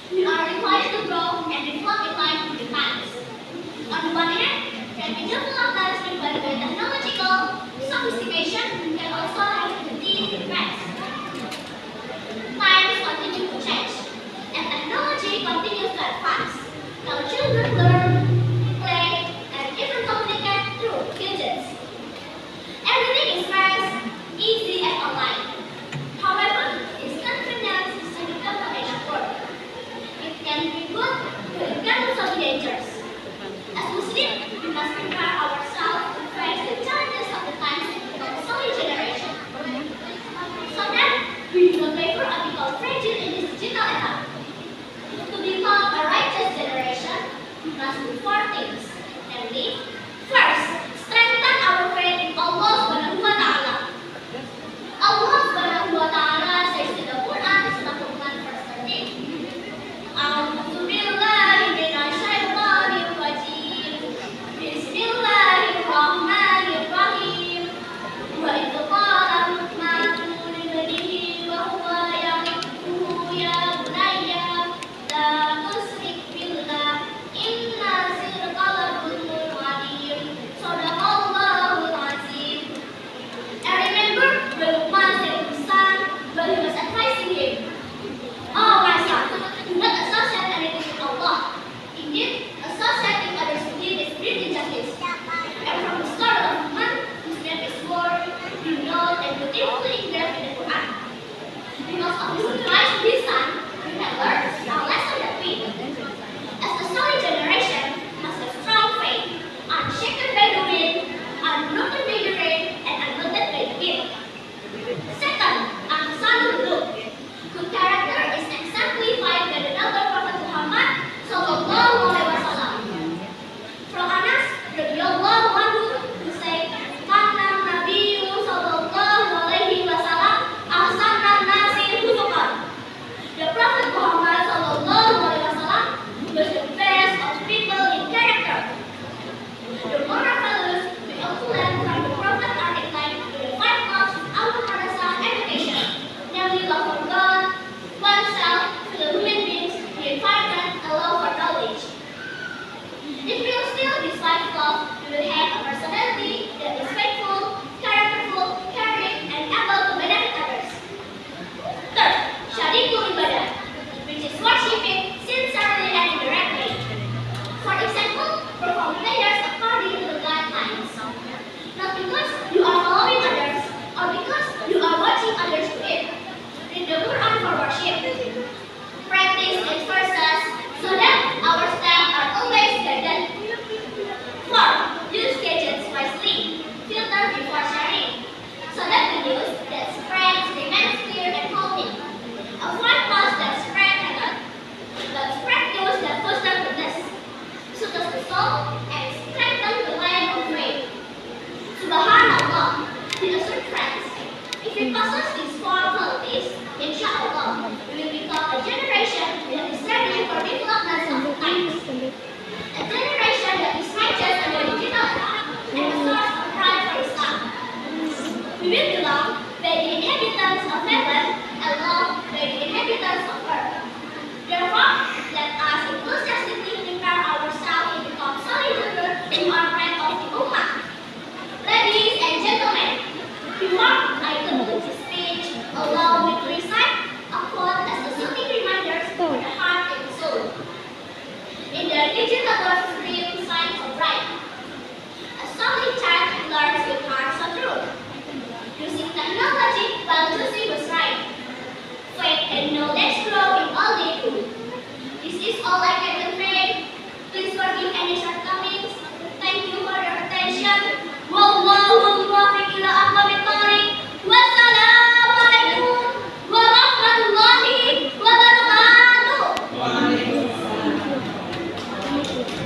We are required to grow and develop in line with the times. On the one hand, rapid developments driven by technological sophistication can also have deep effects. Times continue to change, and technology continues to advance. Now children learn, play, and even communicate through gadgets. Everything is fast, easy, and online. However, this convenience is a double-edged sword. It can be good, but it can also be dangerous. As Muslims, we must prepare ourselves to face the challenges of the times with a solid generation, so that we do not waver or become fragile in this digital era. To become a righteous generation, we must do four things, namely, first, strengthen our faith in Allah Subhanahu wa Ta'ala. Allah Subhanahu wa Ta'ala says in the Quran, Surah Luqman, verse 13, A'udzu billahi minasy syaithanir rajim. Bismillahirrahmanirrahim. Wa idz qala Luqman libnihi wa huwa ya'idhuhu ya bunayya la tusyrik billah inna syirka la dzulmun 'adzim. Shadaqallahul 'azim. And remember when Luqman said to his son when he was advising him, "Oh my son, do not associate anything with Allah. Indeed, associating others with Him is great injustice." And from the story of Luqman, whose name is word, renowned and beautifully engraved in the Quran. Because of his advice to his son, we have learned our lesson that we, as a solid generation, must have strong faith, unshaken by the wind, unbroken by the rain, and unlimited by the wind. Second, Ahsanul Khuluq. Good character is exemplified by the noble Prophet Muhammad Sallallahu Alaihi Wasallam. From Anas radhiyallahu anhu, who said, "Kana Nabiyyu Sallallahu Alaihi Wasallam ahsanan nasi khuluqan." The Prophet Muhammad Sallallahu Alaihi Wasallam was the best of people in character. The moral values we also learn from the Prophet are inclined to the five laws of our madrasah education, namely love for God, oneself, fellow human beings, the environment, and love for knowledge. If we instill these five laws, we will have a personality that is faithful, characterful, caring, and able to benefit others. Third, syarikul ibadah, which is worshiping sincerely and indirectly. For example, perform prayers according to the guidelines. Not because you are following others or because you are watching others do it. Read the Quran for worship. Practice its verses so that our steps are always guided. Four, use gadgets wisely. Filter before sharing, so that the news that spreads remains clear and wholesome. Avoid posts that spread hatred, but spread news that foster goodness. Soothes the soul and strengthens the line of faith. Subhanallah, dear friends, if we possess these four qualities, inshallah, we will become a generation that is ready for development of the times. A generation that is righteous and digital and a source of pride for Islam. We will be loved by the inhabitants of heaven and loved by the inhabitants of earth. Therefore, let us enthusiastically prepare ourselves to become solid leaders who are friends of the Ummah. Ladies and gentlemen, before I conclude this speech, allow me to recite a quote as a soothing reminder for the heart and soul. In the digital world stream shines so bright, a solid child learns with heart so true. Using technology while choosing